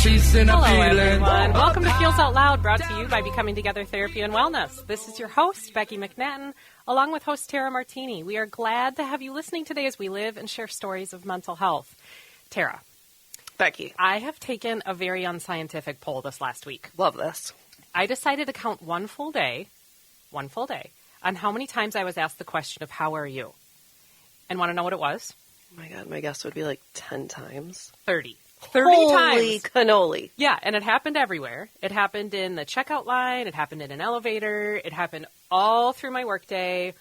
peace and a Hello, feeling. everyone. Welcome to Feels Out Loud, brought to you by Becoming Together Therapy and Wellness. This is your host, Becky McNattin, along with host Tara Martini. We are glad to have you listening today as we live and share stories of mental health. Tara. Becky. I have taken a very unscientific poll this last week. Love this. I decided to count one full day, on how many times I was asked the question of how are you? And want to know what it was? Oh my God, my guess would be like 10 times. 30 Holy times. cannoli. Yeah, and it happened everywhere. It happened in the checkout line. It happened in an elevator. It happened all through my workday.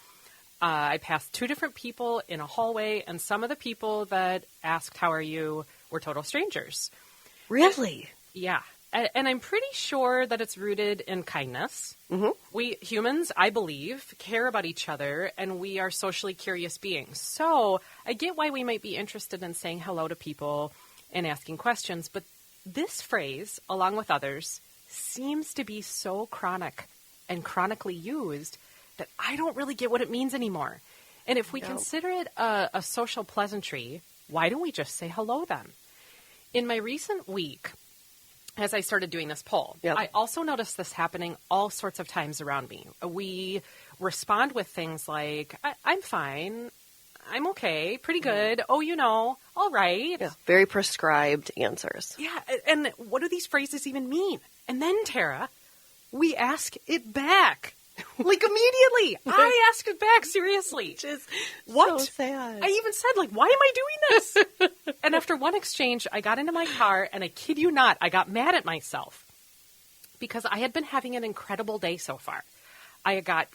I passed two different people in a hallway, and some of the people that asked, how are you, were total strangers. Really? Yeah. And I'm pretty sure that it's rooted in kindness. Mm-hmm. We humans, I believe, care about each other, and we are socially curious beings. So I get why we might be interested in saying hello to people and asking questions, but this phrase, along with others, seems to be so chronic and chronically used that I don't really get what it means anymore. And if we consider it a social pleasantry, why don't we just say hello then? In my recent week, as I started doing this poll, I also noticed this happening all sorts of times around me. We respond with things like, I'm fine, I'm okay, pretty good, oh, you know, all right. Yeah, very prescribed answers. Yeah, and what do these phrases even mean? And then, Tara, we ask it back. Like, immediately. I asked it back, seriously. Which is what? so sad. I even said, like, why am I doing this? And after one exchange, I got into my car, and I kid you not, I got mad at myself because I had been having an incredible day so far. I got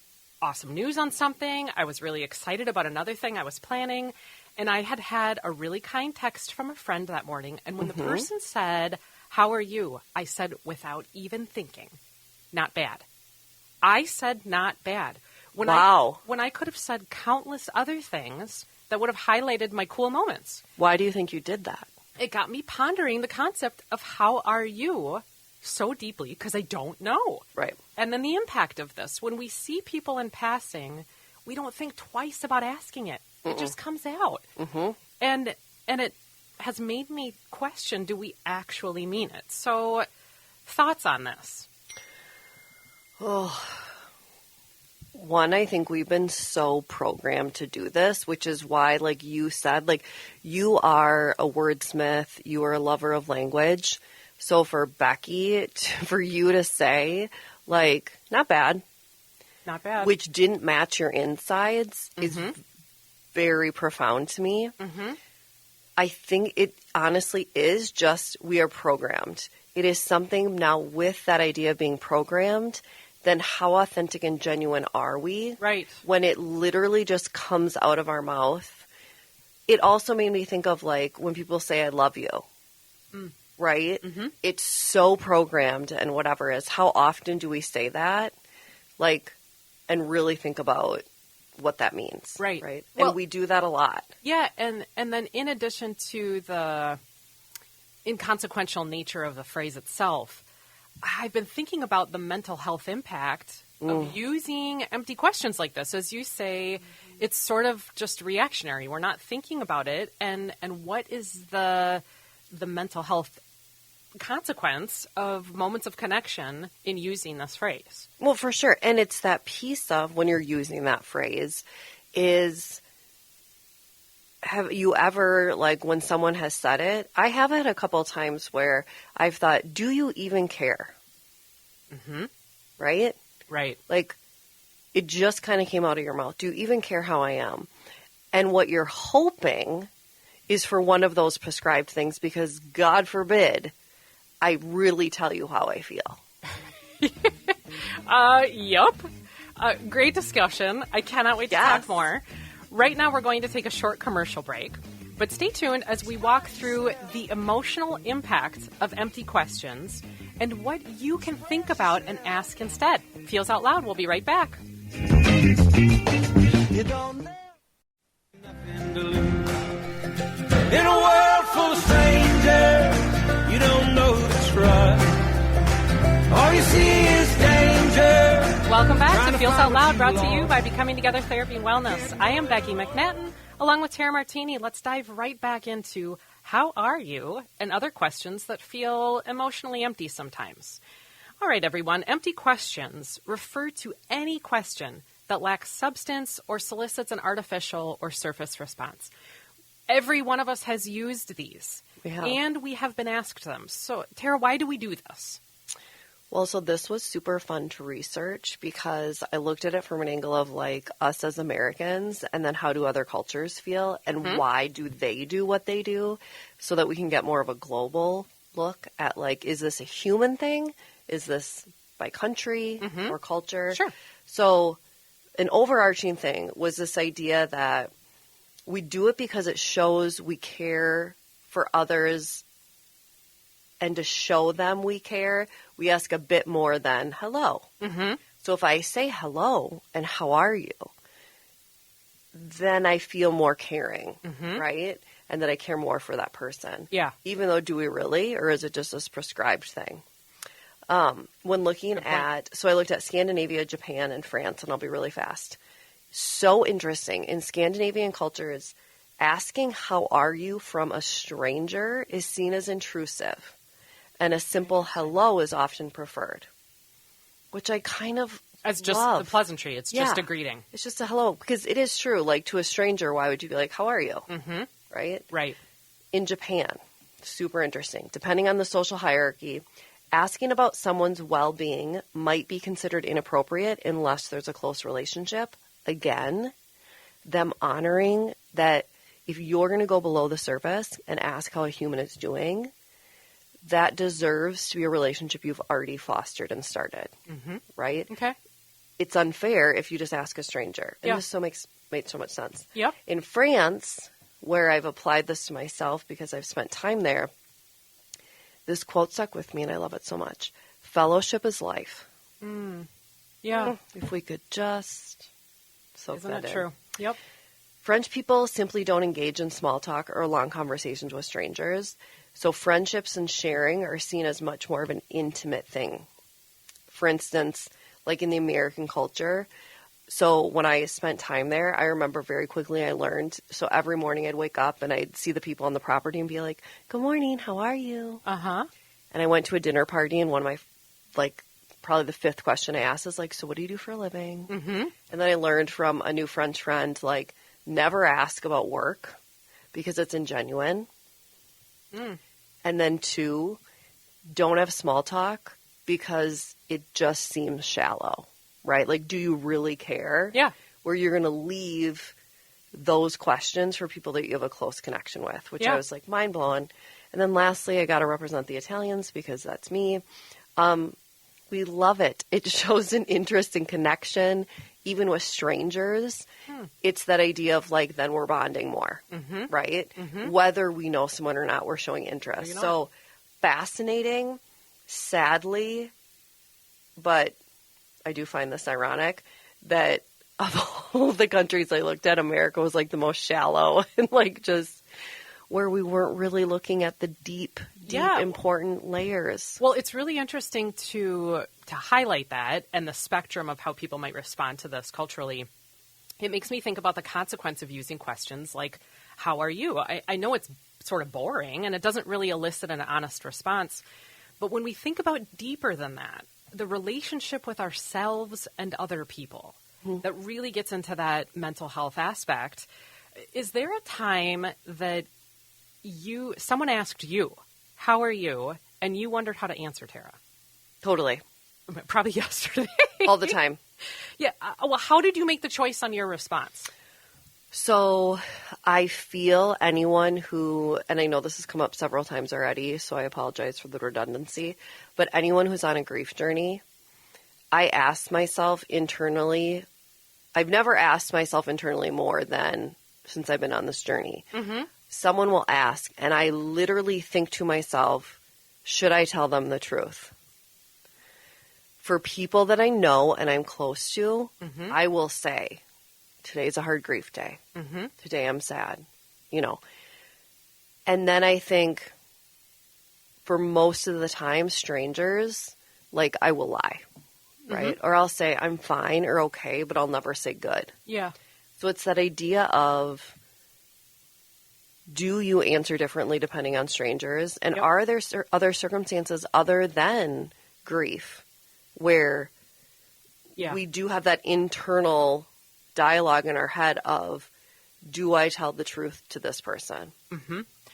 awesome news on something. I was really excited about another thing I was planning, and I had had a really kind text from a friend that morning, and when the person said, how are you? I said, without even thinking, not bad. I said not bad. When I could have said countless other things that would have highlighted my cool moments. Why do you think you did that? It got me pondering the concept of how are you so deeply because I don't know. Right. And then the impact of this. When we see people in passing, we don't think twice about asking it. It just comes out. Mm-hmm. And it has made me question, do we actually mean it? So thoughts on this? Oh, one, I think we've been so programmed to do this, which is why, like you said, like you are a wordsmith, you are a lover of language. So for Becky, for you to say, like, not bad, which didn't match your insides is very profound to me. Mm-hmm. I think it honestly is just we are programmed. It is something now with that idea of being programmed, then how authentic and genuine are we? Right. When it literally just comes out of our mouth. It also made me think of like when people say, I love you. Right? Mm-hmm. It's so programmed and whatever is. How often do we say that? Like, and really think about what that means. Right. Right. Well, and we do that a lot. Yeah. And then in addition to the inconsequential nature of the phrase itself, I've been thinking about the mental health impact of using empty questions like this. As you say, it's sort of just reactionary. We're not thinking about it. And what is the mental health consequence of moments of connection in using this phrase? Well, for sure. And it's that piece of when you're using that phrase is, have you ever, like when someone has said it, I have had a couple of times where I've thought, do you even care? Mm-hmm. Right? Right. Like it just kind of came out of your mouth. Do you even care how I am? And what you're hoping is for one of those prescribed things because God forbid I really tell you how I feel. Yep. Great discussion. I cannot wait to talk more. Right now, we're going to take a short commercial break, but stay tuned as we walk through the emotional impact of empty questions and what you can think about and ask instead. Feels Out Loud. We'll be right back. You don't have nothing to lose. In a world full of strangers, you don't know who's right. All you see is danger. Welcome back to Feels Out Loud, brought to you by Becoming Together Therapy and Wellness. I am Becky McNattin, along with Tara Martini. Let's dive right back into how are you, and other questions that feel emotionally empty sometimes. All right, everyone, empty questions refer to any question that lacks substance or solicits an artificial or surface response. Every one of us has used these, and we have been asked them. So, Tara, why do we do this? Well, so this was super fun to research because I looked at it from an angle of like us as Americans and then how do other cultures feel and why do they do what they do so that we can get more of a global look at like, is this a human thing? Is this by country or culture? Sure. So an overarching thing was this idea that we do it because it shows we care for others, and to show them we care, we ask a bit more than hello. So if I say hello and how are you, then I feel more caring, right? And that I care more for that person. Yeah. Even though, do we really? Or is it just this prescribed thing? When looking at, so I looked at Scandinavia, Japan, and France, and I'll be really fast. So interesting. In Scandinavian cultures, asking how are you from a stranger is seen as intrusive. And a simple hello is often preferred, which I kind of As just love. the pleasantry. It's just a greeting. It's just a hello. Because it is true. Like, to a stranger, why would you be like, how are you? Right? Right. In Japan, super interesting. Depending on the social hierarchy, asking about someone's well-being might be considered inappropriate unless there's a close relationship. Again, them honoring that if you're going to go below the surface and ask how a human is doing, that deserves to be a relationship you've already fostered and started, right? Okay. It's unfair if you just ask a stranger. And Yeah. this made so much sense. Yep. In France, where I've applied this to myself because I've spent time there, this quote stuck with me and I love it so much. Fellowship is life. Yeah. If we could just soak Isn't that it in. true? Yep. French people simply don't engage in small talk or long conversations with strangers. So friendships and sharing are seen as much more of an intimate thing. For instance, like in the American culture, so when I spent time there, I remember very quickly I learned. So every morning I'd wake up and I'd see the people on the property and be like, good morning, how are you? Uh-huh. And I went to a dinner party and one of my, like, probably the fifth question I asked is like, so what do you do for a living? And then I learned from a new French friend, like, never ask about work because it's ingenuine. And then 2, don't have small talk because it just seems shallow, right? Like, do you really care? Yeah. Where you're going to leave those questions for people that you have a close connection with, which I was like mind blowing. And then lastly, I got to represent the Italians because that's me. We love it. It shows an interest and connection, even with strangers. It's that idea of like, then we're bonding more, right? Whether we know someone or not, we're showing interest. So fascinating, sadly, but I do find this ironic that of all the countries I looked at, America was like the most shallow and like just where we weren't really looking at the deep, important layers. Well, it's really interesting to highlight that and the spectrum of how people might respond to this culturally. It makes me think about the consequence of using questions like, how are you? I know it's sort of boring and it doesn't really elicit an honest response. But when we think about deeper than that, the relationship with ourselves and other people that really gets into that mental health aspect, is there a time that someone asked you, how are you? And you wondered how to answer, Tara? Totally. Probably yesterday. All the time. Yeah. Well, how did you make the choice on your response? So I feel anyone who, and I know this has come up several times already, so I apologize for the redundancy, but anyone who's on a grief journey, I ask myself internally, I've never asked myself internally more than since I've been on this journey. Someone will ask, and I literally think to myself, should I tell them the truth? For people that I know and I'm close to, I will say, today's a hard grief day. Today I'm sad, And then I think for most of the time, strangers, like I will lie, right? Or I'll say I'm fine or okay, but I'll never say good. Yeah. So it's that idea of do you answer differently depending on strangers? And Yep. are there other circumstances other than grief where Yeah. we do have that internal dialogue in our head of, do I tell the truth to this person?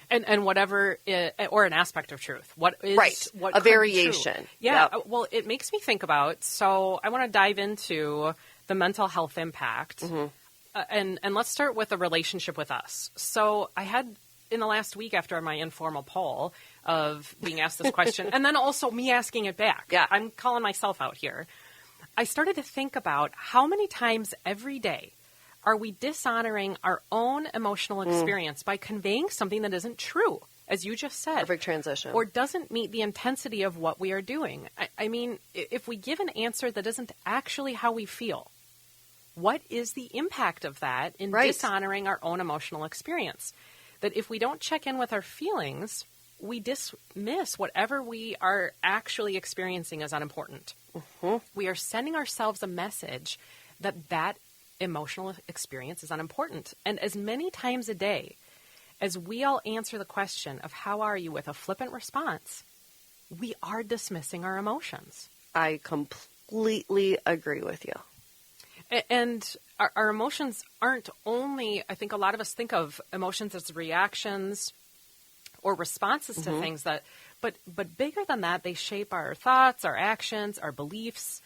And whatever, or an aspect of truth. What is Right. what A could be true. variation. Yeah. Yep. Well, it makes me think about. So I want to dive into the mental health impact, and let's start with the relationship with us. So I had in the last week after my informal poll of being asked this question, and then also me asking it back. Yeah. I'm calling myself out here. I started to think about how many times every day are we dishonoring our own emotional experience by conveying something that isn't true, as you just said? Perfect transition. Or doesn't meet the intensity of what we are doing. I mean, if we give an answer that isn't actually how we feel, what is the impact of that in Right. dishonoring our own emotional experience? That if we don't check in with our feelings, we dismiss whatever we are actually experiencing as unimportant. We are sending ourselves a message that emotional experience is unimportant. And as many times a day as we all answer the question of how are you with a flippant response, we are dismissing our emotions. I completely agree with you. And our emotions aren't only, I think a lot of us think of emotions as reactions or responses to things but bigger than that, they shape our thoughts, our actions, our beliefs,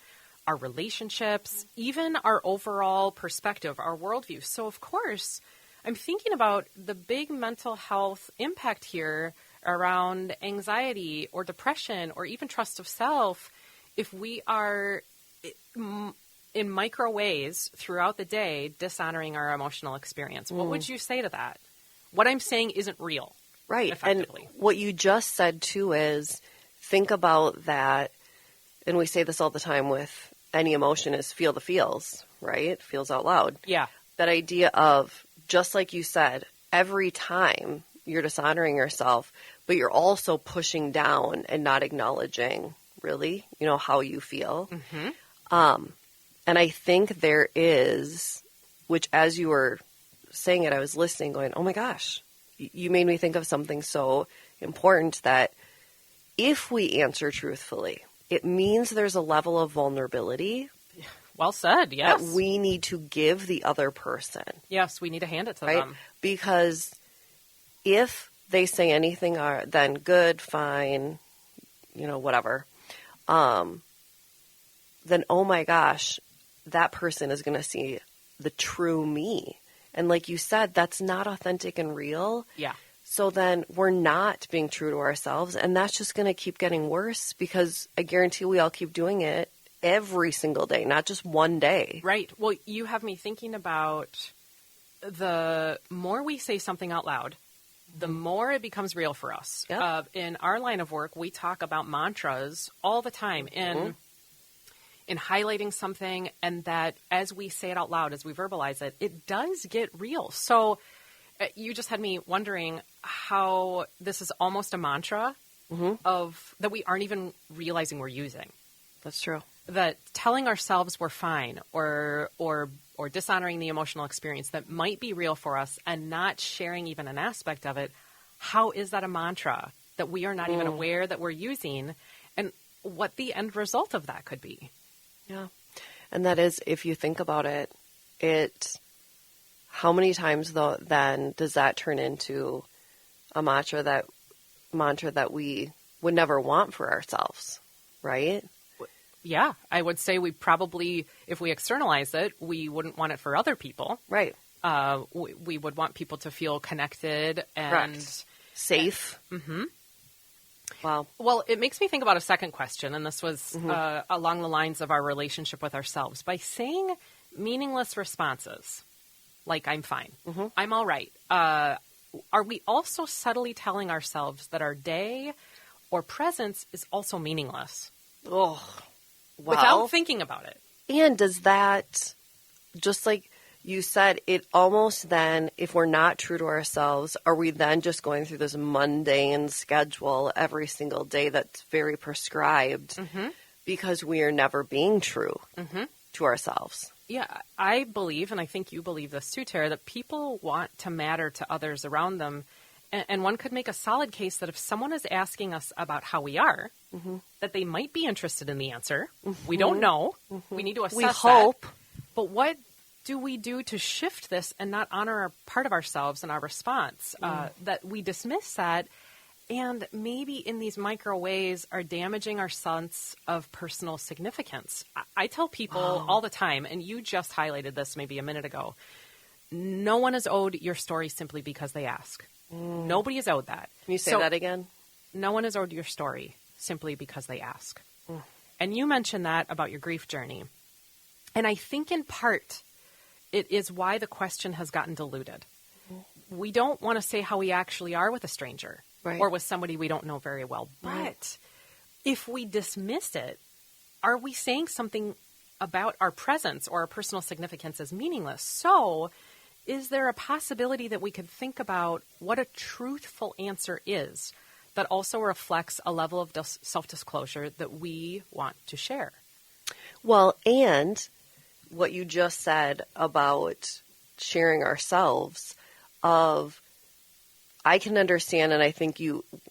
our relationships, even our overall perspective, our worldview. So, of course, I'm thinking about the big mental health impact here around anxiety or depression or even trust of self. If we are in micro ways throughout the day dishonoring our emotional experience, what would you say to that? What I'm saying isn't real. Right. And Effectively. what you just said, too, is think about that. And we say this all the time with any emotion is feel the feels, right? Feels out loud. Yeah. That idea of, just like you said, every time you're dishonoring yourself, but you're also pushing down and not acknowledging really, how you feel. And I think there is, which as you were saying it, I was listening going, oh my gosh, you made me think of something so important that if we answer truthfully, it means there's a level of vulnerability Well said. Yes. that we need to give the other person, Yes, we need to hand it to right? them. Because if they say anything, then good, fine, whatever, then, oh my gosh, that person is going to see the true me. And like you said, that's not authentic and real. Yeah. So then we're not being true to ourselves. And that's just going to keep getting worse because I guarantee we all keep doing it every single day, not just one day. Right. Well, you have me thinking about the more we say something out loud, the more it becomes real for us. Yep. In our line of work, we talk about mantras all the time in highlighting something, and that as we say it out loud, as we verbalize it, it does get real. So you just had me wondering how this is almost a mantra of that we aren't even realizing we're using. That's true. That telling ourselves we're fine or dishonoring the emotional experience that might be real for us and not sharing even an aspect of it, how is that a mantra that we are not even aware that we're using, and what the end result of that could be? Yeah. And that is, if you think about it, how many times though then does that turn into a mantra that we would never want for ourselves, right? Yeah, I would say we probably, if we externalize it, we wouldn't want it for other people. Right. We would want people to feel connected and Correct. Safe. Wow. Well, it makes me think about a second question, and this was along the lines of our relationship with ourselves. By saying meaningless responses, like I'm fine, I'm all right, are we also subtly telling ourselves that our day or presence is also meaningless? Oh, Without thinking about it. And does that, just like you said, it almost then, if we're not true to ourselves, are we then just going through this mundane schedule every single day that's very prescribed because we are never being true to ourselves? Yeah, I believe, and I think you believe this too, Tara, that people want to matter to others around them And one could make a solid case that if someone is asking us about how we are, that they might be interested in the answer. We don't know. We need to assess We hope. that. But what do we do to shift this and not honor a part of ourselves and our response? That we dismiss that and maybe in these micro ways are damaging our sense of personal significance. I tell people all the time, and you just highlighted this maybe a minute ago, no one is owed your story simply because they ask. Nobody is owed that. Can you say that again? No one is owed your story simply because they ask. And you mentioned that about your grief journey. And I think in part, it is why the question has gotten diluted. We don't want to say how we actually are with a stranger or with somebody we don't know very well. But if we dismiss it, are we saying something about our presence or our personal significance as meaningless? So is there a possibility that we could think about what a truthful answer is that also reflects a level of self-disclosure that we want to share? Well, and what you just said about sharing ourselves of, I can understand, and I think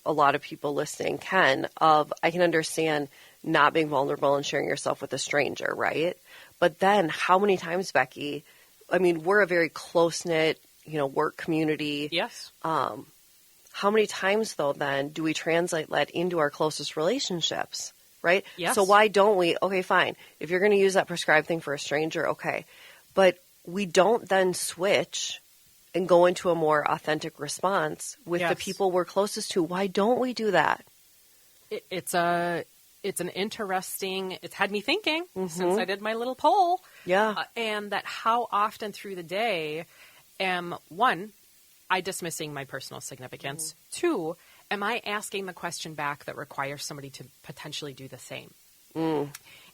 a lot of people listening can, I can understand not being vulnerable and sharing yourself with a stranger, right? But then how many times, Becky, I mean, we're a very close-knit, work community. Yes. How many times, though, then, do we translate that into our closest relationships, right? Yes. So why don't we, okay, fine. If you're going to use that prescribed thing for a stranger, okay. But we don't then switch and go into a more authentic response with the people we're closest to. Why don't we do that? It's an interesting, it's had me thinking since I did my little poll. Yeah. And that how often through the day am, one, I dismissing my personal significance? Two, am I asking the question back that requires somebody to potentially do the same?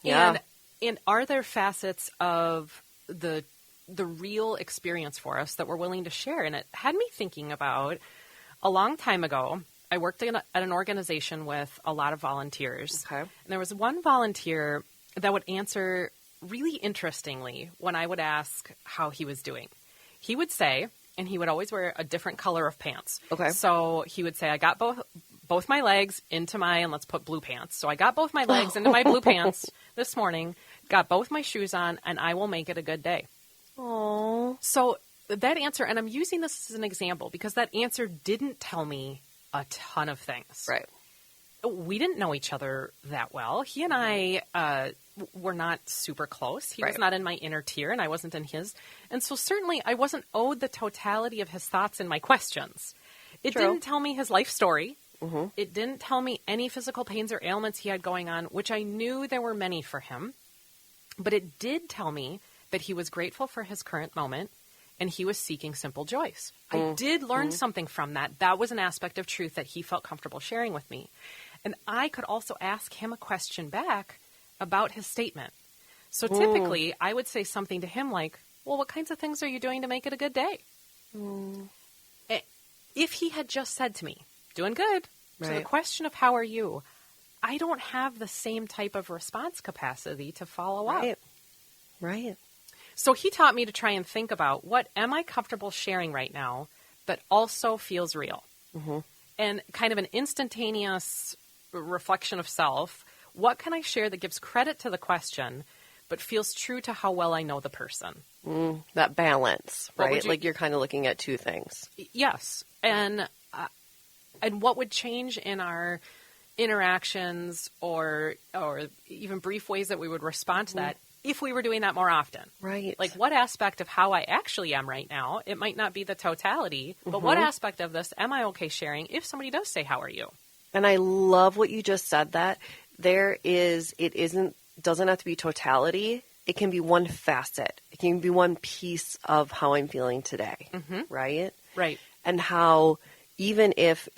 Yeah. And are there facets of the real experience for us that we're willing to share? And it had me thinking about a long time ago. I worked at an organization with a lot of volunteers. Okay. And there was one volunteer that would answer really interestingly when I would ask how he was doing. He would say, and he would always wear a different color of pants. Okay. So he would say, I got both my legs into my, and let's put blue pants. So I got both my legs into my blue pants this morning, got both my shoes on, and I will make it a good day. Aww. So that answer, and I'm using this as an example because that answer didn't tell me a ton of things. Right. We didn't know each other that well. He and I were not super close. He was not in my inner tier, and I wasn't in his. And so certainly I wasn't owed the totality of his thoughts and my questions. It didn't tell me his life story. It didn't tell me any physical pains or ailments he had going on, which I knew there were many for him. But it did tell me that he was grateful for his current moment, and he was seeking simple joys. I did learn something from that. That was an aspect of truth that he felt comfortable sharing with me. And I could also ask him a question back about his statement. So typically, I would say something to him like, well, what kinds of things are you doing to make it a good day? If he had just said to me, doing good, to the question of how are you, I don't have the same type of response capacity to follow up. Right. So he taught me to try and think about what am I comfortable sharing right now that also feels real? And kind of an instantaneous reflection of self. What can I share that gives credit to the question but feels true to how well I know the person? That balance, right? You, like you're kind of looking at two things. Yes. And what would change in our interactions or even brief ways that we would respond to that if we were doing that more often? Right. Like what aspect of how I actually am right now, it might not be the totality, but what aspect of this am I okay sharing if somebody does say, how are you? And I love what you just said, that doesn't have to be totality. It can be one facet. It can be one piece of how I'm feeling today. Right? Right. And how even if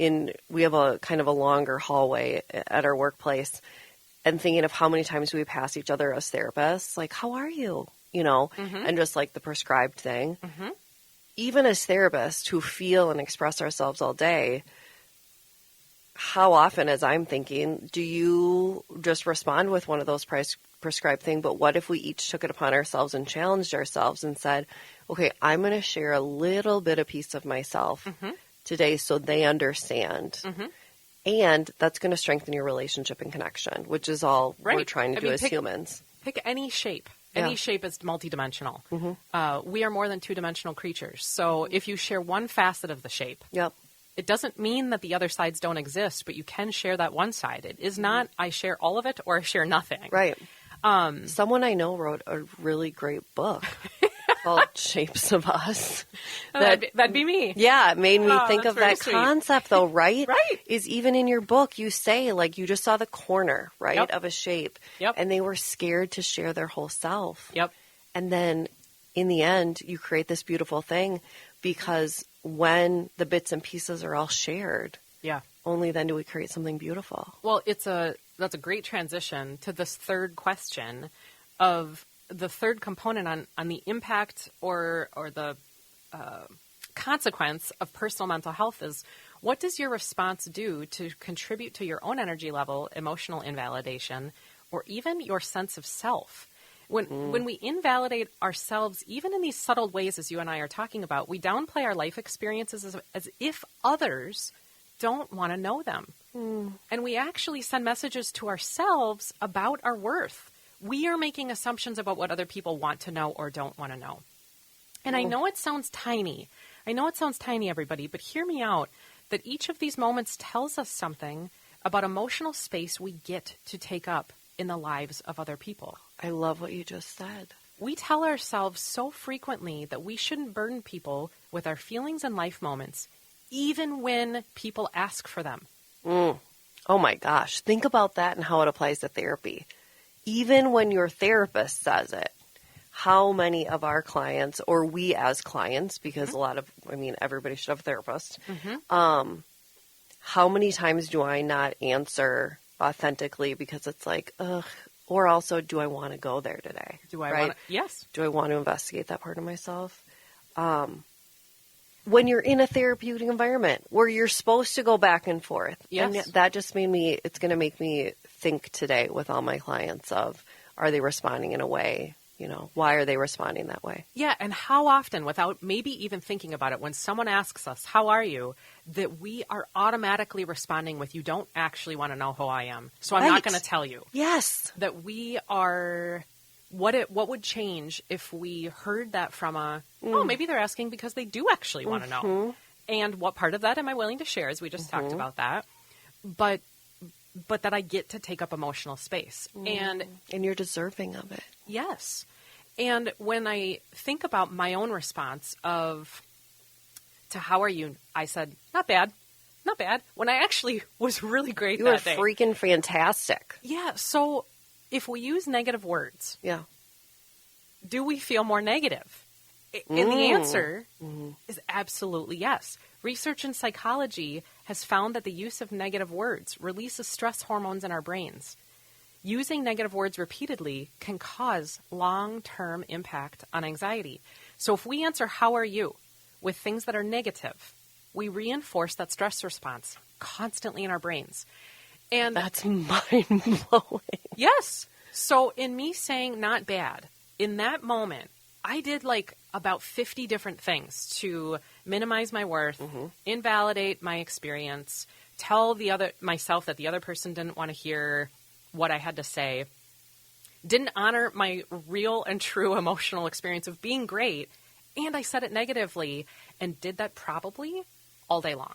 we have a kind of a longer hallway at our workplace, and thinking of how many times we pass each other as therapists, like, how are you? And just like the prescribed thing. Even as therapists who feel and express ourselves all day, how often, as I'm thinking, do you just respond with one of those prescribed things? But what if we each took it upon ourselves and challenged ourselves and said, okay, I'm going to share a little bit of piece of myself today so they understand. And that's going to strengthen your relationship and connection, which is all we're trying to do as humans. Pick any shape. Any shape is multidimensional. We are more than two-dimensional creatures. So if you share one facet of the shape, it doesn't mean that the other sides don't exist, but you can share that one side. It is not I share all of it or I share nothing. Right. Someone I know wrote a really great book called Shapes of Us. That'd be me. Yeah, it made me think of that sweet. concept, though, right? Right. Is even in your book, you say, like, you just saw the corner, right, of a shape. And they were scared to share their whole self. And then, in the end, you create this beautiful thing because when the bits and pieces are all shared, only then do we create something beautiful. Well, that's a great transition to this third question of the third component on the impact or the consequence of personal mental health is, what does your response do to contribute to your own energy level, emotional invalidation, or even your sense of self? When we invalidate ourselves, even in these subtle ways, as you and I are talking about, we downplay our life experiences as if others don't want to know them. And we actually send messages to ourselves about our worth. We are making assumptions about what other people want to know or don't want to know. And I know it sounds tiny. Everybody, but hear me out, that each of these moments tells us something about emotional space we get to take up in the lives of other people. I love what you just said. We tell ourselves so frequently that we shouldn't burden people with our feelings and life moments, even when people ask for them. Oh my gosh. Think about that and how it applies to therapy. Even when your therapist says it, how many of our clients, or we as clients, because everybody should have a therapist, how many times do I not answer authentically because it's like, ugh, or also, do I want to go there today? Do I want to? Yes. Do I want to investigate that part of myself? When you're in a therapeutic environment where you're supposed to go back and forth. Yes. And that just it's going to make me think today with all my clients of, are they responding in a way, why are they responding that way? Yeah, and how often, without maybe even thinking about it, when someone asks us, how are you, that we are automatically responding with, you don't actually want to know who I am, so I'm not going to tell you. Yes. That we are... What would change if we heard that from maybe they're asking because they do actually want to know. And what part of that am I willing to share, as we just talked about that. But that I get to take up emotional space. And you're deserving of it. Yes. And when I think about my own response to how are you, I said, not bad. When I actually was really great that day. You were freaking fantastic. Yeah, so... if we use negative words, do we feel more negative? And the answer is absolutely yes. Research in psychology has found that the use of negative words releases stress hormones in our brains. Using negative words repeatedly can cause long-term impact on anxiety. So if we answer, how are you, with things that are negative, we reinforce that stress response constantly in our brains. And that's mind-blowing. Yes. So in me saying not bad, in that moment, I did about 50 different things to minimize my worth, invalidate my experience, tell myself that the other person didn't want to hear what I had to say, didn't honor my real and true emotional experience of being great, and I said it negatively, and did that probably all day long.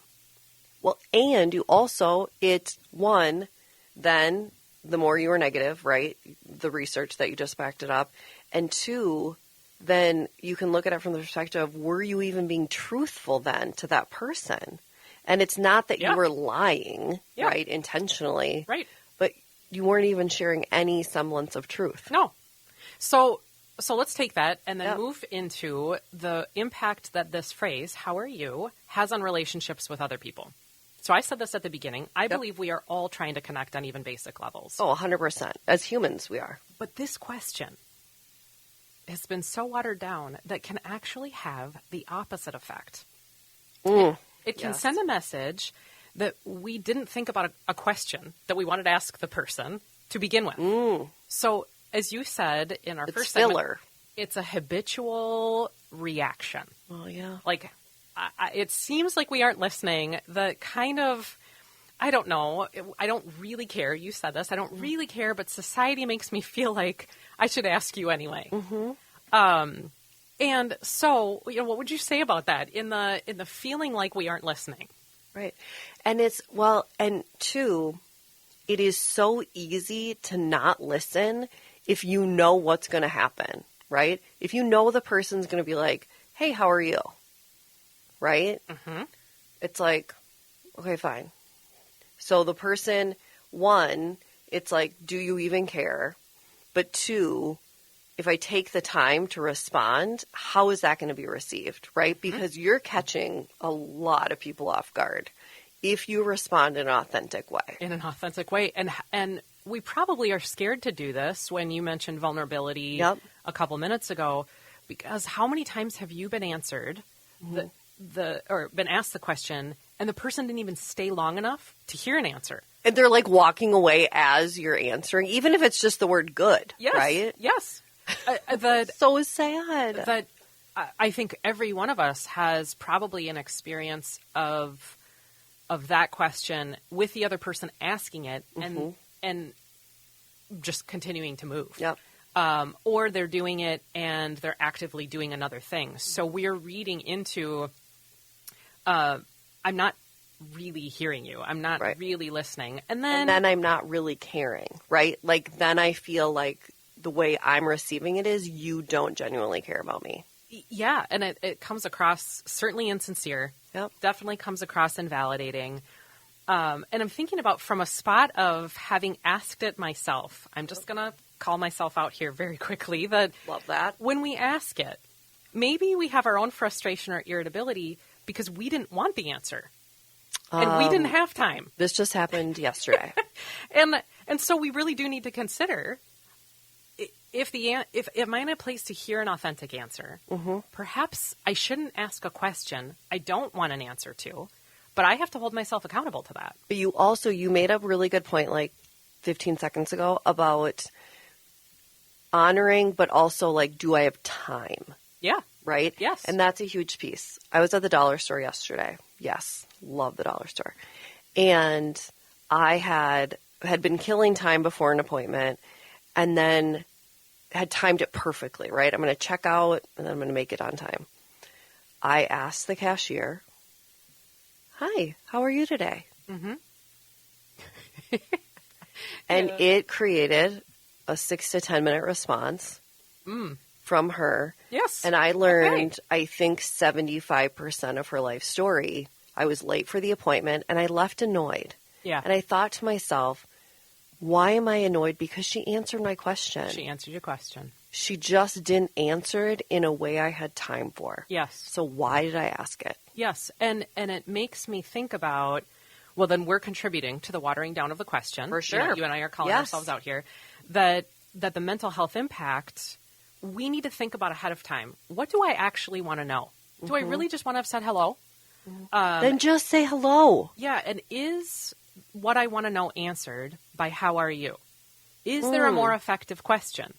Well, and you also, then the more you were negative, right? The research that you just backed it up. And two, then you can look at it from the perspective of, were you even being truthful then to that person? And it's not that you were lying, right, intentionally. Right. But you weren't even sharing any semblance of truth. No. So let's take that and then move into the impact that this phrase, how are you, has on relationships with other people. So I said this at the beginning. I believe we are all trying to connect on even basic levels. Oh, 100%. As humans, we are. But this question has been so watered down that can actually have the opposite effect. It can send a message that we didn't think about a question that we wanted to ask the person to begin with. So as you said in our first segment, filler. It's a habitual reaction. Oh, yeah. it seems like we aren't listening. The kind of, I don't know, I don't really care. You said this. I don't really care, but society makes me feel like I should ask you anyway. And so, what would you say about that in the feeling like we aren't listening? Right. And and two, it is so easy to not listen if you know what's going to happen, right? If you know the person's going to be like, hey, how are you? Right? It's like, okay, fine. So the person, one, it's like, do you even care? But two, if I take the time to respond, how is that going to be received, right? Because you're catching a lot of people off guard if you respond in an authentic way. In an authentic way. And we probably are scared to do this when you mentioned vulnerability a couple minutes ago, because how many times have you been answered or been asked the question and the person didn't even stay long enough to hear an answer? And they're like walking away as you're answering, even if it's just the word good, right? Yes. So sad. That I think every one of us has probably an experience of that question with the other person asking it and just continuing to move. Yep. Or they're doing it and they're actively doing another thing. So we're reading into, I'm not really hearing you. I'm not really listening. And then I'm not really caring, right? Like, then I feel like the way I'm receiving it is you don't genuinely care about me. Yeah. And it comes across certainly insincere. Yep. Definitely comes across invalidating. And I'm thinking about from a spot of having asked it myself. I'm just going to call myself out here very quickly. Love that. When we ask it, maybe we have our own frustration or irritability because we didn't want the answer. And we didn't have time. This just happened yesterday. And so we really do need to consider if am I in a place to hear an authentic answer, perhaps I shouldn't ask a question I don't want an answer to, but I have to hold myself accountable to that. But you made a really good point like 15 seconds ago about honoring, but also like, do I have time? Yeah. Right? Yes. And that's a huge piece. I was at the dollar store yesterday. Yes. Love the dollar store. And I had been killing time before an appointment and then had timed it perfectly, right? I'm going to check out and then I'm going to make it on time. I asked the cashier, hi, how are you today? And it created a 6 to 10 minute response from her. Yes. And I learned, I think 75% of her life story. I was late for the appointment and I left annoyed. Yeah. And I thought to myself, why am I annoyed? Because she answered my question. She answered your question. She just didn't answer it in a way I had time for. Yes. So why did I ask it? Yes. And it makes me think about, well, then we're contributing to the watering down of the question. For sure. You and I are calling ourselves out here. That the mental health impact, we need to think about ahead of time. What do I actually want to know? Do I really just want to have said hello? Then just say hello. Yeah. And is what I want to know answered by how are you? Is there a more effective question?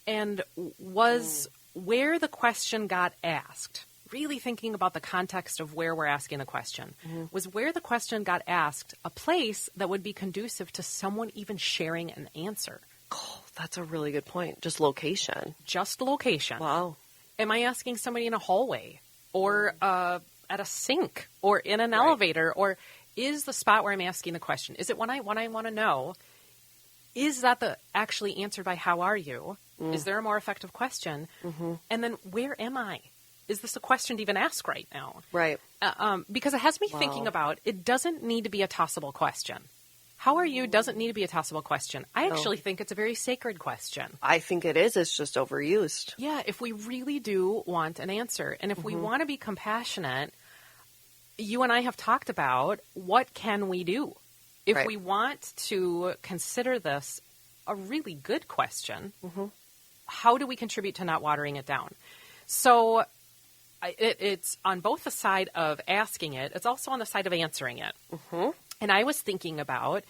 And was where the question got asked, really thinking about the context of where we're asking the question, was where the question got asked a place that would be conducive to someone even sharing an answer? Oh, that's a really good point. Just location. Just location. Wow. Am I asking somebody in a hallway or at a sink or in an elevator? Or is the spot where I'm asking the question, is it when I want to know, is that actually answered by how are you? Is there a more effective question? And then where am I? Is this a question to even ask right now? Right. Because it has me thinking about, it doesn't need to be a tossable question. How are you doesn't need to be a tossable question. I actually think it's a very sacred question. I think it is. It's just overused. Yeah, if we really do want an answer, and if we want to be compassionate, you and I have talked about what can we do? If we want to consider this a really good question, how do we contribute to not watering it down? So it's on both the side of asking it. It's also on the side of answering it. And I was thinking about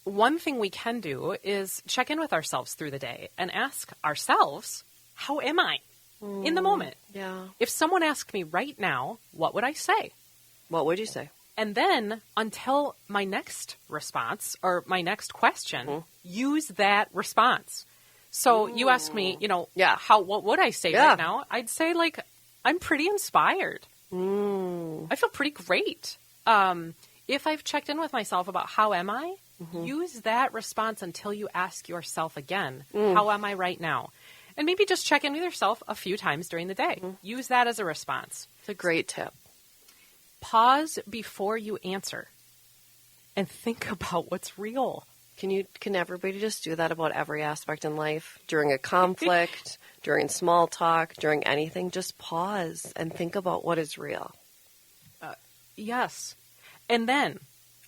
one thing we can do is check in with ourselves through the day and ask ourselves, how am I? in the moment. Yeah. If someone asked me right now, what would I say? What would you say? And then until my next response or my next question, use that response. So you ask me, what would I say right now? I'd say, like, I'm pretty inspired. I feel pretty great. If I've checked in with myself about how am I, use that response until you ask yourself again, how am I right now? And maybe just check in with yourself a few times during the day. Use that as a response. It's a great tip. Pause before you answer and think about what's real. Can everybody just do that about every aspect in life? During a conflict, during small talk, during anything, just pause and think about what is real. Yes. And then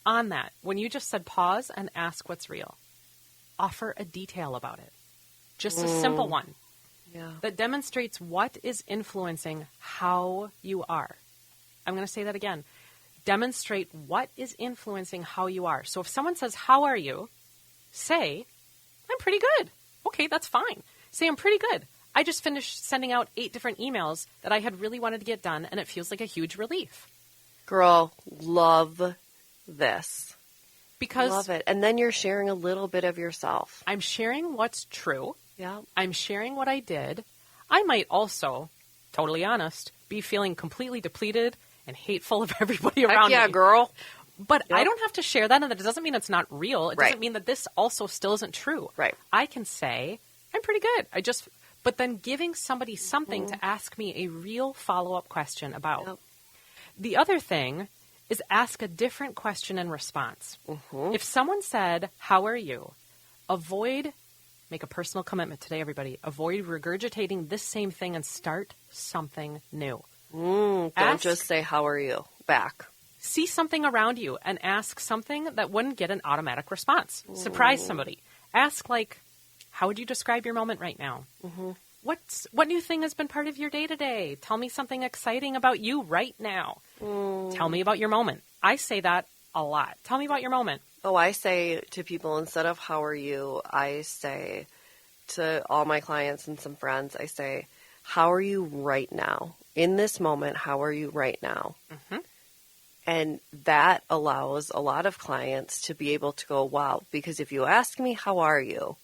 on that, when you just said pause and ask what's real, offer a detail about it. Just a simple one that demonstrates what is influencing how you are. I'm going to say that again. Demonstrate what is influencing how you are. So if someone says, how are you? Say, I'm pretty good. Okay, that's fine. Say, I'm pretty good. I just finished sending out 8 different emails that I had really wanted to get done, and it feels like a huge relief. Girl, love this. Because love it. And then you're sharing a little bit of yourself. I'm sharing what's true. Yeah. I'm sharing what I did. I might also, totally honest, be feeling completely depleted and hateful of everybody around me. Yeah, girl. But I don't have to share that, and that doesn't mean it's not real. It doesn't mean that this also still isn't true. Right. I can say, I'm pretty good. But then giving somebody something to ask me a real follow-up question about. Yep. The other thing is ask a different question in response. If someone said, how are you? Make a personal commitment today, everybody. Avoid regurgitating this same thing and start something new. Don't just say, how are you? Back. See something around you and ask something that wouldn't get an automatic response. Surprise somebody. Ask, like, how would you describe your moment right now? What new thing has been part of your day today? Tell me something exciting about you right now. Tell me about your moment. I say that a lot. Tell me about your moment. Oh, I say to people, instead of how are you, I say to all my clients and some friends, I say, how are you right now? In this moment, how are you right now? And that allows a lot of clients to be able to go, wow, because if you ask me, how are you?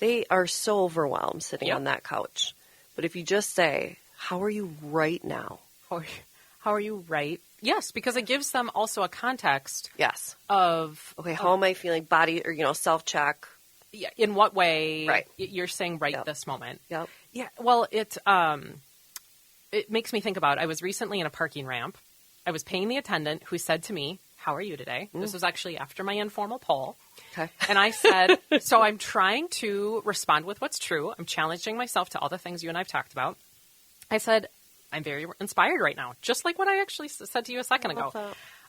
They are so overwhelmed sitting on that couch. But if you just say, how are you right now? How are you right? Yes, because it gives them also a context. Yes. Of okay, how am I feeling? Body or self-check. Yeah. In what way? Right. You're saying this moment. Yep. Yeah. Well, it makes me think about. I was recently in a parking ramp. I was paying the attendant who said to me, how are you today? This was actually after my informal poll. Okay. And I said, so I'm trying to respond with what's true. I'm challenging myself to all the things you and I've talked about. I said, I'm very inspired right now, just like what I actually said to you a second ago.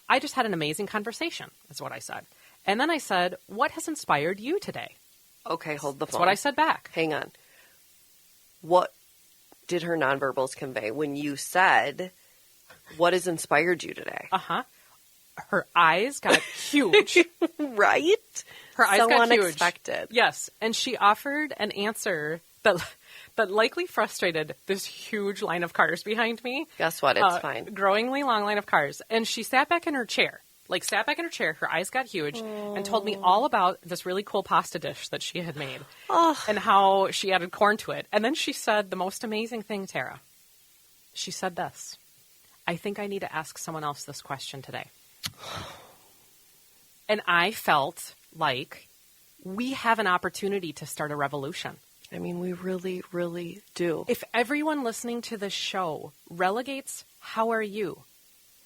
I just had an amazing conversation, is what I said. And then I said, what has inspired you today? Okay, hold the phone. That's what I said back. Hang on. What did her nonverbals convey when you said, what has inspired you today? Her eyes got huge. Right? Her eyes so got unexpected. Huge. Yes. And she offered an answer that likely frustrated this huge line of cars behind me. Guess what? It's fine. Growingly long line of cars. And she sat back in her chair. Her eyes got huge, and told me all about this really cool pasta dish that she had made and how she added corn to it. And then she said the most amazing thing, Tara. She said this. I think I need to ask someone else this question today. And I felt like we have an opportunity to start a revolution. I mean, we really, really do. If everyone listening to this show relegates, how are you,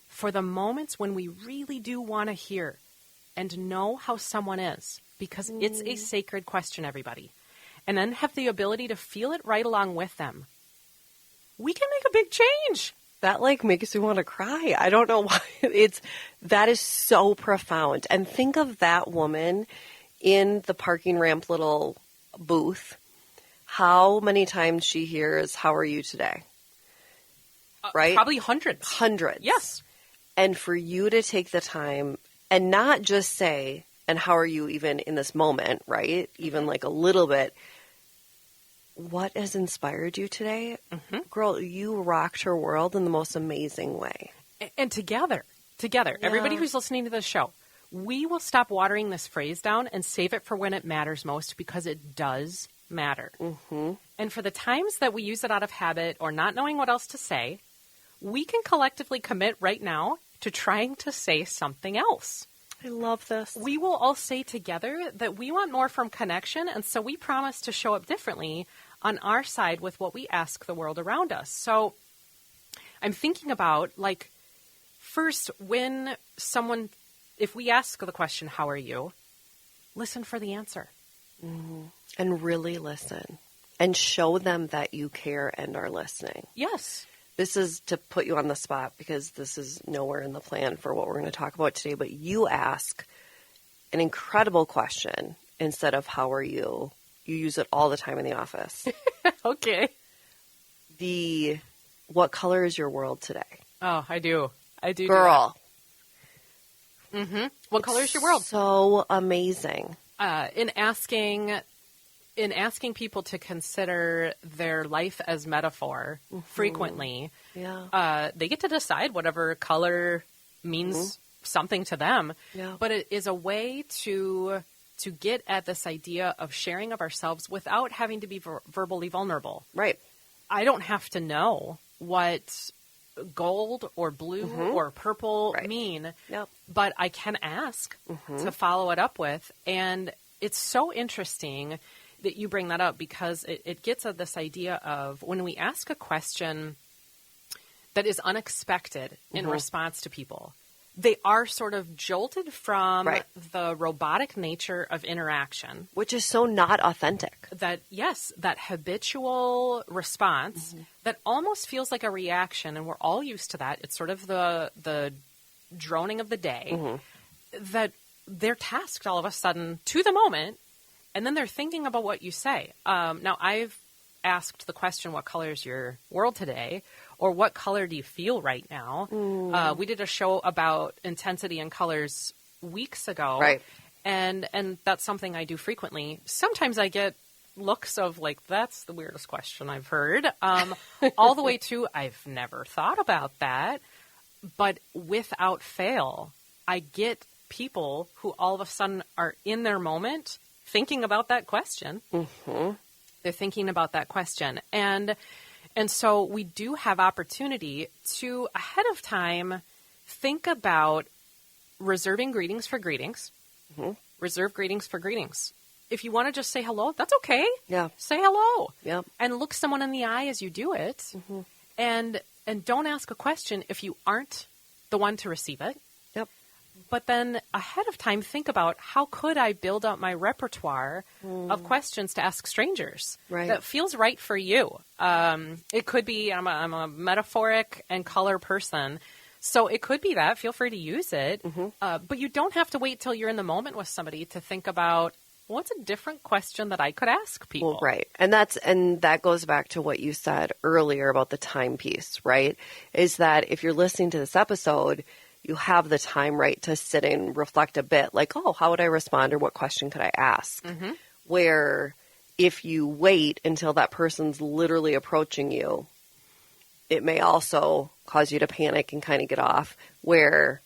for the moments when we really do want to hear and know how someone is, because it's a sacred question, everybody, and then have the ability to feel it right along with them, we can make a big change. That makes me want to cry. I don't know why. That is so profound. And think of that woman in the parking ramp little booth. How many times she hears, how are you today? Right? Probably hundreds. Hundreds. Yes. And for you to take the time and not just say, and how are you even in this moment, right? Even a little bit. what has inspired you today? Girl, you rocked her world in the most amazing way. And together, everybody who's listening to this show, we will stop watering this phrase down and save it for when it matters most, because it does matter. And for the times that we use it out of habit or not knowing what else to say, we can collectively commit right now to trying to say something else. I love this. We will all say together that we want more from connection, and so we promise to show up differently on our side with what we ask the world around us. So I'm thinking about, like, first, if we ask the question, how are you? Listen for the answer. And really listen. And show them that you care and are listening. Yes. This is to put you on the spot, because this is nowhere in the plan for what we're going to talk about today. But you ask an incredible question instead of how are you. You use it all the time in the office. Okay. What color is your world today? Oh, I do. Girl. What color is your world? So amazing. In asking people to consider their life as metaphor frequently, they get to decide whatever color means something to them. Yeah. But it is a way to get at this idea of sharing of ourselves without having to be verbally vulnerable. Right. I don't have to know what gold or blue or purple mean, but I can ask to follow it up with. And it's so interesting that you bring that up, because it gets at this idea of when we ask a question that is unexpected in response to people, they are sort of jolted from the robotic nature of interaction. Which is so not authentic. That habitual response that almost feels like a reaction, and we're all used to that. It's sort of the droning of the day, that they're tasked all of a sudden to the moment, and then they're thinking about what you say. Now, I've asked the question, what color is your world today? Or what color do you feel right now? We did a show about intensity and colors weeks ago. Right. And that's something I do frequently. Sometimes I get looks of, like, that's the weirdest question I've heard. All the way to, I've never thought about that. But without fail, I get people who all of a sudden are in their moment thinking about that question. They're thinking about that question. And so we do have opportunity to, ahead of time, think about reserving greetings for greetings. Reserve greetings for greetings. If you want to just say hello, that's okay. Yeah. Say hello. Yeah. And look someone in the eye as you do it. And don't ask a question if you aren't the one to receive it. Yep. But then ahead of time, think about, how could I build up my repertoire of questions to ask strangers that feels right for you? It could be, I'm a metaphoric and color person, so it could be that. Feel free to use it. But you don't have to wait till you're in the moment with somebody to think about, what's a different question that I could ask people? Well, right. And that goes back to what you said earlier about the timepiece, right? Is that if you're listening to this episode, you have the time, right, to sit and reflect a bit, like, oh, how would I respond, or what question could I ask? Where if you wait until that person's literally approaching you, it may also cause you to panic and kind of get off, where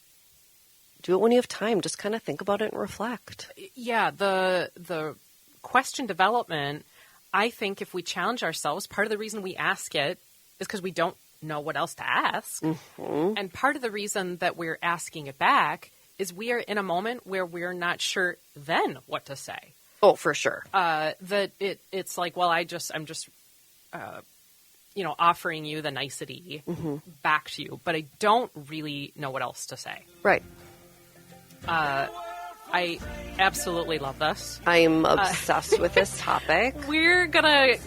do it when you have time. Just kind of think about it and reflect. Yeah, the question development, I think if we challenge ourselves, part of the reason we ask it is because we don't know what else to ask. And part of the reason that we're asking it back is we are in a moment where we're not sure then what to say. Oh, for sure. That it's like, well, I'm just offering you the nicety back to you, but I don't really know what else to say. Right. I absolutely love this. I'm obsessed with this topic. We're gonna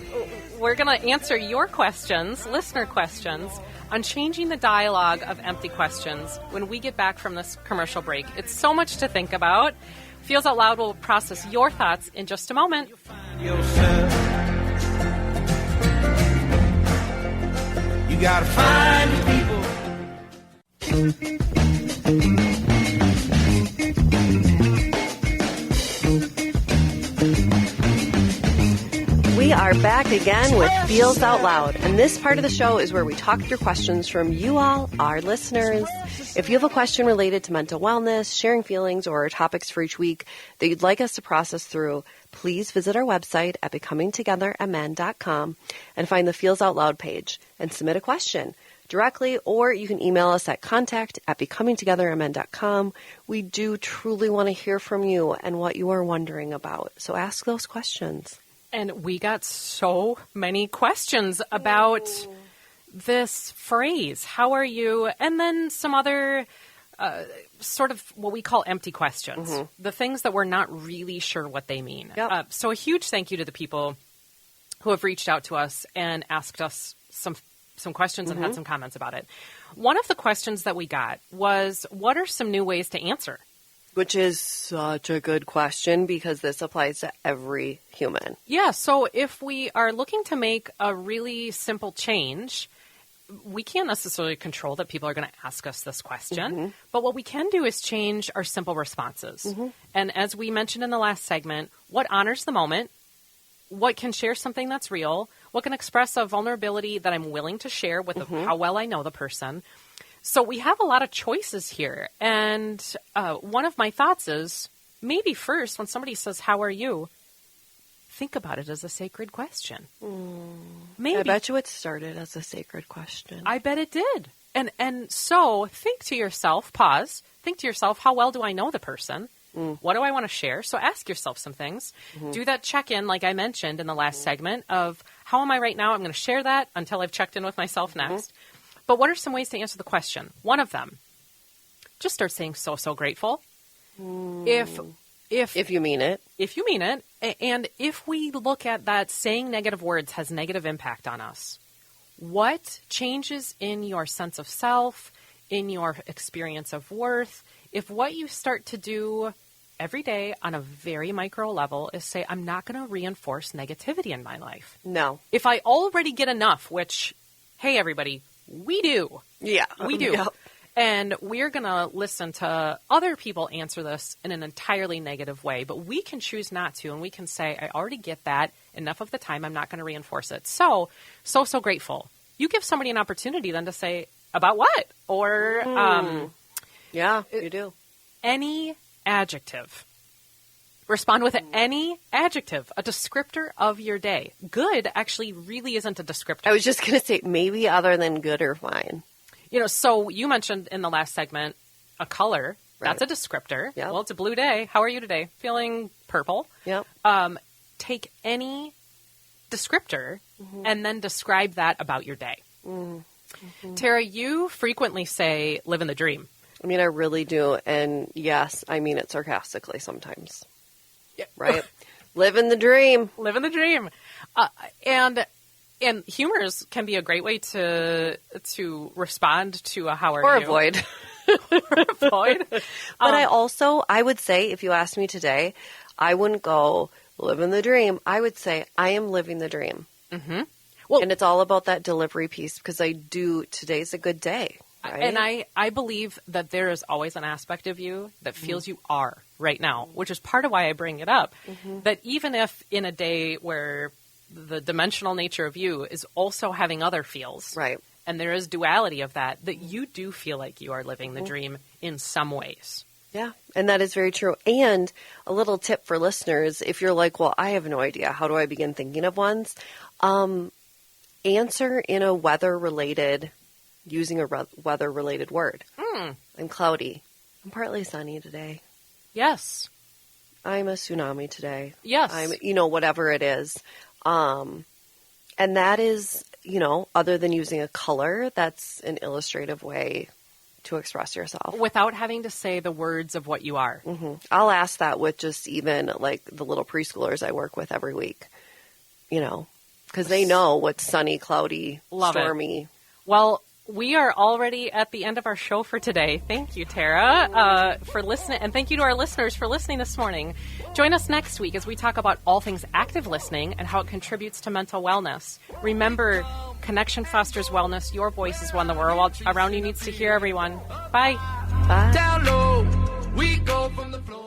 answer your questions, listener questions, on changing the dialogue of empty questions when we get back from this commercial break. It's so much to think about. Feels Out Loud will process your thoughts in just a moment. You gotta find people. We are are back again with Feels Out Loud, and this part of the show is where we talk through questions from you all, our listeners. If you have a question related to mental wellness, sharing feelings, or topics for each week that you'd like us to process through, please visit our website at becomingtogethermn.com and find the Feels Out Loud page and submit a question directly, or you can email us at contact@becomingtogethermn.com. We do truly want to hear from you and what you are wondering about, so ask those questions. And we got so many questions about this phrase, how are you? And then some other sort of what we call empty questions, the things that we're not really sure what they mean. Yep. So a huge thank you to the people who have reached out to us and asked us some questions and had some comments about it. One of the questions that we got was, what are some new ways to answer? Which is such a good question because this applies to every human. Yeah, so if we are looking to make a really simple change, we can't necessarily control that people are going to ask us this question, but what we can do is change our simple responses. And as we mentioned in the last segment, what honors the moment, what can share something that's real, what can express a vulnerability that I'm willing to share with how well I know the person. So we have a lot of choices here. And one of my thoughts is, maybe first, when somebody says, how are you? Think about it as a sacred question. Maybe. I bet you it started as a sacred question. I bet it did. And so think to yourself, pause, think to yourself, how well do I know the person? What do I want to share? So ask yourself some things. Do that check-in, like I mentioned in the last segment, of how am I right now? I'm going to share that until I've checked in with myself next. But what are some ways to answer the question? One of them, just start saying so grateful. If you mean it. If you mean it. And if we look at that saying negative words has negative impact on us, what changes in your sense of self, in your experience of worth, if what you start to do every day on a very micro level is say, I'm not going to reinforce negativity in my life. No. If I already get enough, which, hey, everybody, we do. Yeah. We do. Yep. And we're going to listen to other people answer this in an entirely negative way, but we can choose not to, and we can say, I already get that enough of the time. I'm not going to reinforce it. So grateful. You give somebody an opportunity then to say, about what? Or, yeah, you do. Any adjective. Respond with any adjective, a descriptor of your day. Good actually really isn't a descriptor. I was just going to say maybe other than good or fine. You know, so you mentioned in the last segment a color. Right. That's a descriptor. Yep. Well, it's a blue day. How are you today? Feeling purple. Yep. Take any descriptor and then describe that about your day. Tara, you frequently say live in the dream. I mean, I really do. And yes, I mean it sarcastically sometimes. Yeah. Right? Live in the dream. Live in the dream. And humors can be a great way to respond to a how are or you. Avoid. Avoid. But I would say, if you asked me today, I wouldn't go live in the dream. I would say I am living the dream. Well, and it's all about that delivery piece because today's a good day. Right? And I believe that there is always an aspect of you that feels you are right now, which is part of why I bring it up. That even if in a day where the dimensional nature of you is also having other feels, right, and there is duality of that you do feel like you are living the dream in some ways. Yeah, and that is very true. And a little tip for listeners, if you're like, well, I have no idea, how do I begin thinking of ones? Answer in a using a weather-related word. I'm cloudy. I'm partly sunny today. Yes. I'm a tsunami today. Yes. I'm, whatever it is. And that is, other than using a color, that's an illustrative way to express yourself. Without having to say the words of what you are. I'll ask that with just even like the little preschoolers I work with every week, because they know what's sunny, cloudy, stormy. Well, we are already at the end of our show for today. Thank you, Tara, for listening. And thank you to our listeners for listening this morning. Join us next week as we talk about all things active listening and how it contributes to mental wellness. Remember, connection fosters wellness. Your voice is one the world around you needs to hear, everyone. Bye. Bye. Down low, we go from the floor.